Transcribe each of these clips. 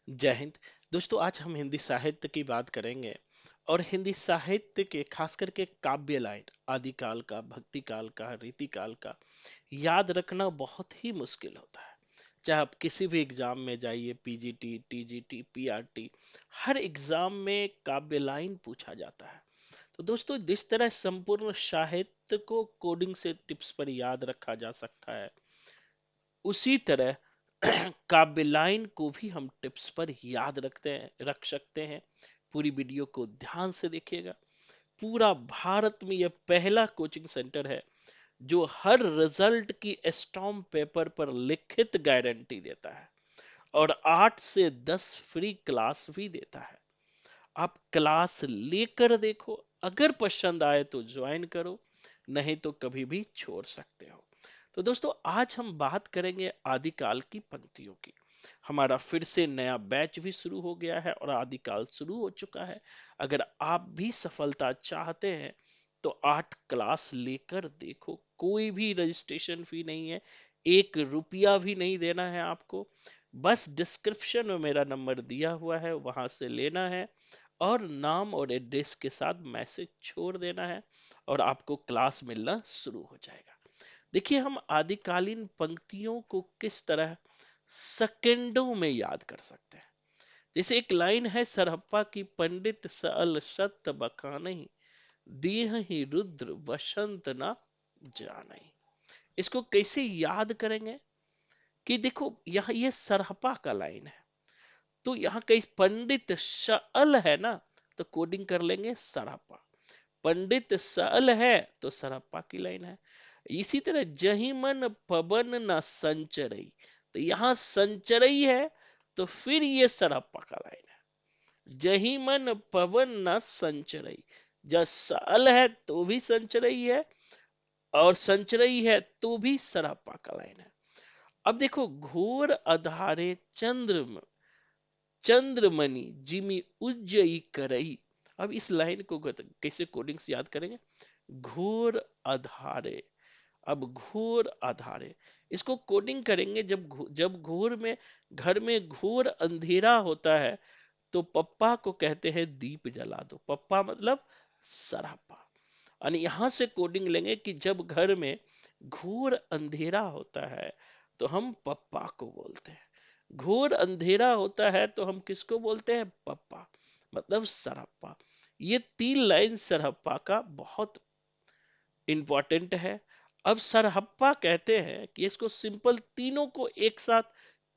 जय हिंद। दोस्तों, आज हम हिंदी साहित्य की बात करेंगे और हिंदी साहित्य के खास करके काव्य लाइन आदिकाल का, भक्ति काल का, रीति काल का याद रखना बहुत ही मुश्किल होता है। चाहे आप किसी भी एग्जाम में जाइए, पीजीटी, टीजीटी, पीआरटी, हर एग्जाम में काव्य लाइन पूछा जाता है। तो दोस्तों, जिस तरह संपूर्ण साहित्य को कोडिंग से टिप्स पर याद रखा जा सकता है, उसी तरह काव्य लाइन को भी हम टिप्स पर याद रख सकते हैं। पूरी वीडियो को ध्यान से देखिएगा। पूरा भारत में यह पहला कोचिंग सेंटर है जो हर रिजल्ट की स्टॉम्प पेपर पर लिखित गारंटी देता है और 8 से 10 फ्री क्लास भी देता है। आप क्लास लेकर देखो, अगर पसंद आए तो ज्वाइन करो, नहीं तो कभी भी छोड़ सकते हो। तो दोस्तों, आज हम बात करेंगे आदिकाल की पंक्तियों की। हमारा फिर से नया बैच भी शुरू हो गया है और आदिकाल शुरू हो चुका है। अगर आप भी सफलता चाहते हैं तो 8 क्लास लेकर देखो। कोई भी रजिस्ट्रेशन फी नहीं है, 1 रुपया भी नहीं देना है आपको। बस डिस्क्रिप्शन में मेरा नंबर दिया हुआ है, वहां से लेना है और नाम और एड्रेस के साथ मैसेज छोड़ देना है और आपको क्लास मिलना शुरू हो जाएगा। देखिए, हम आदिकालीन पंक्तियों को किस तरह सेकंडों में याद कर सकते हैं। जैसे एक लाइन है सरहप्पा की, पंडित सल सत बखानहि, दीह ही रुद्र वसंत न जानहि। इसको कैसे याद करेंगे कि देखो, यहाँ ये सरहप्पा का लाइन है, तो यहाँ कई पंडित सल है ना, तो कोडिंग कर लेंगे सरहप्पा। पंडित सल है तो सरहप्पा की लाइन है। इसी तरह जही मन पवन न संचरई, तो यहाँ संचरई है तो फिर ये सरहप्पा का लाइन है। जही मन पवन न संचरई, जब सल है तो भी संचरई है और संचरई है तो भी सरहप्पा का लाइन है। अब देखो, घोर अधारे चंद्रमणि जिमी उज्जई करई। अब इस लाइन को कैसे कोडिंग से याद करेंगे? घोर अधारे। अब घोर अधारे, इसको कोडिंग करेंगे जब घोर में, घर में घोर अंधेरा होता है तो पप्पा को कहते हैं दीप जला दो। पप्पा मतलब सरापा। और यहां से कोडिंग लेंगे कि जब घर में घोर अंधेरा होता है तो हम पप्पा को बोलते हैं। घोर अंधेरा होता है तो हम किसको बोलते हैं? पप्पा, मतलब सरहप्पा। ये 3 लाइन सरहप्पा का बहुत इंपॉर्टेंट है। अब सरहप्पा कहते हैं कि इसको सिंपल तीनों को एक साथ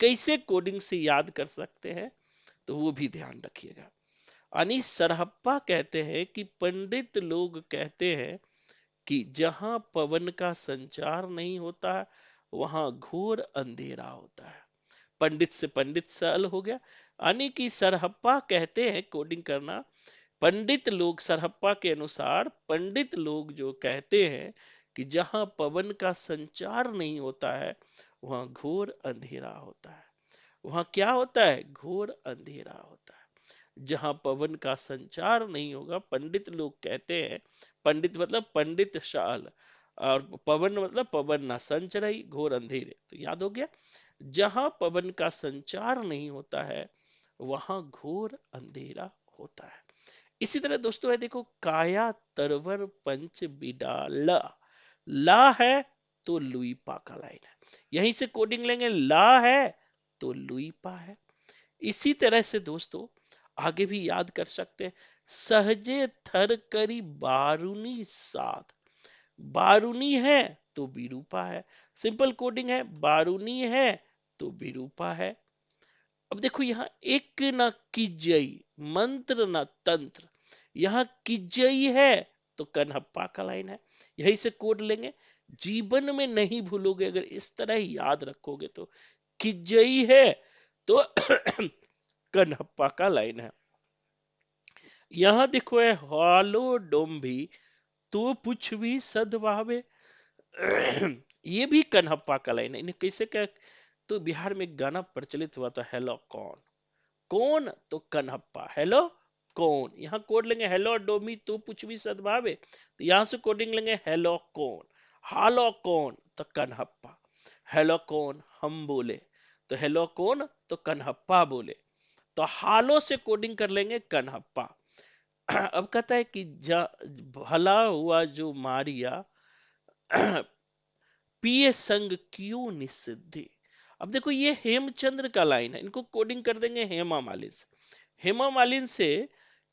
कैसे कोडिंग से याद कर सकते हैं, तो वो भी ध्यान रखिएगा। यानी सरहप्पा कहते हैं कि पंडित लोग कहते हैं कि जहां पवन का संचार नहीं होता वहां घोर अंधेरा होता है। पंडित से पंडित सल हो गया। यानी कि सरहप्पा कहते हैं, कोडिंग करना, पंडित लोग, सरहप्पा के अनुसार पंडित लोग जो कहते हैं कि जहां पवन का संचार नहीं होता है वहां घोर अंधेरा होता है। वहां क्या होता है? घोर अंधेरा होता है। जहां पवन का संचार नहीं होगा, पंडित लोग कहते हैं, पंडित मतलब पंडित शाल, और पवन मतलब पवन ना संचरई, घोर अंधेरे। तो याद हो गया, जहां पवन का संचार नहीं होता है वहां घोर अंधेरा होता है। इसी तरह दोस्तों है, देखो, काया तरवर पंच बिडाला। ला है तो लुईपा का लाइन है। यहीं से कोडिंग लेंगे, ला है तो लुईपा है। इसी तरह से दोस्तों आगे भी याद कर सकते हैं। सहजे थर करी बारूनी साध, बारूनी है तो विरूपा है। सिंपल कोडिंग है, बारूनी है तो विरूपा है। अब देखो, यहाँ एक ना किजई, मंत्र ना तंत्र, यहाँ किजई है तो कन्हप्पा का लाइन है। यही से कोड लेंगे, जीवन में नहीं भूलोगे अगर इस तरह ही याद रखोगे तो। किजई है तो कन्हप्पा का लाइन है। यहाँ देखो है, हालो डोम्भी तो पुछ भी सदभावे। ये भी कन्हप्पा का लाइन है। इन्हें कैसे क्या? तो बिहार में एक गाना प्रचलित हुआ था, हेलो कौन। कौन तो कन्हप्पा, हेलो कौन। यहाँ कोड लेंगे, हेलो डोमी तू कुछ भी सद्भावे, तो यहाँ से कोडिंग लेंगे, हेलो कौन। हालो कौन तो कन्हप्पा। हेलो कौन हम बोले, तो हेलो कौन तो कन्हप्पा बोले। तो हालों से कोडिंग कर लेंगे कन्हप्पा। अब कहता है कि भला हुआ जो मारिया पिए संग क्यों निषिद्धि। अब देखो ये हेमचंद्र का लाइन है, इनको कोडिंग कर देंगे हेमा मालिनी से। हेमा मालिनी से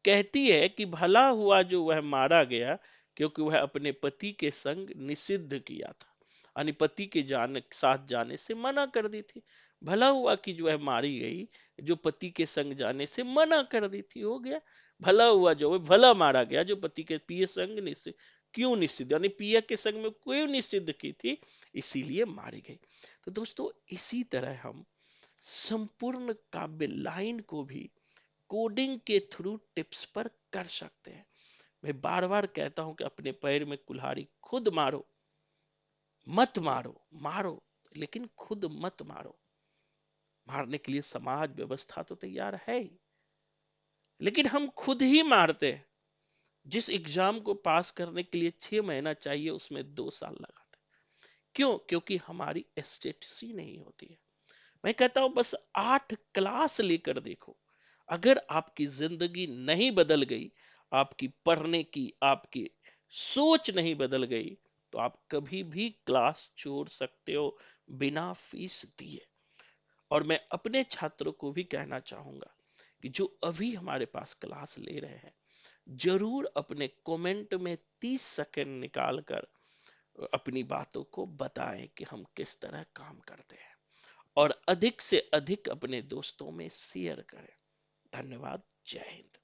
कहती है कि भला हुआ जो वह मारा गया क्योंकि वह अपने पति के संग निषिद्ध किया था, यानी पति के साथ जाने से मना कर दी थी। भला हुआ कि जो है मारी गई जो पति के संग जाने से मना कर दी थी, हो गया। भला हुआ जो है भला मारा गया जो पति के पिए संग निषिद्ध क्यों निषिद्ध, यानी पिया के संग में क्यों निषिद्ध की थी, इसीलिए मारी गई। तो दोस्तों इसी तरह हम संपूर्ण काव्य लाइन को भी कोडिंग के थ्रू टिप्स पर कर सकते हैं। मैं बार बार कहता हूं कि अपने पैर में कुल्हाड़ी खुद मारो, मत मारो, मारो लेकिन खुद मत मारो। मारने के लिए समाज व्यवस्था तो तैयार है ही, लेकिन हम खुद ही मारते हैं। जिस एग्जाम को पास करने के लिए 6 महीना चाहिए उसमें 2 साल लगाते। क्यों? क्योंकि हमारी स्टेटसी नहीं होती है। मैं कहता हूं बस 8 क्लास लेकर देखो, अगर आपकी जिंदगी नहीं बदल गई, आपकी पढ़ने की आपकी सोच नहीं बदल गई, तो आप कभी भी क्लास छोड़ सकते हो बिना फीस दिए। और मैं अपने छात्रों को भी कहना चाहूंगा कि जो अभी हमारे पास क्लास ले रहे हैं, जरूर अपने कमेंट में 30 सेकंड निकालकर अपनी बातों को बताएं कि हम किस तरह काम करते हैं, और अधिक से अधिक अपने दोस्तों में शेयर करें। धन्यवाद। जय हिंद।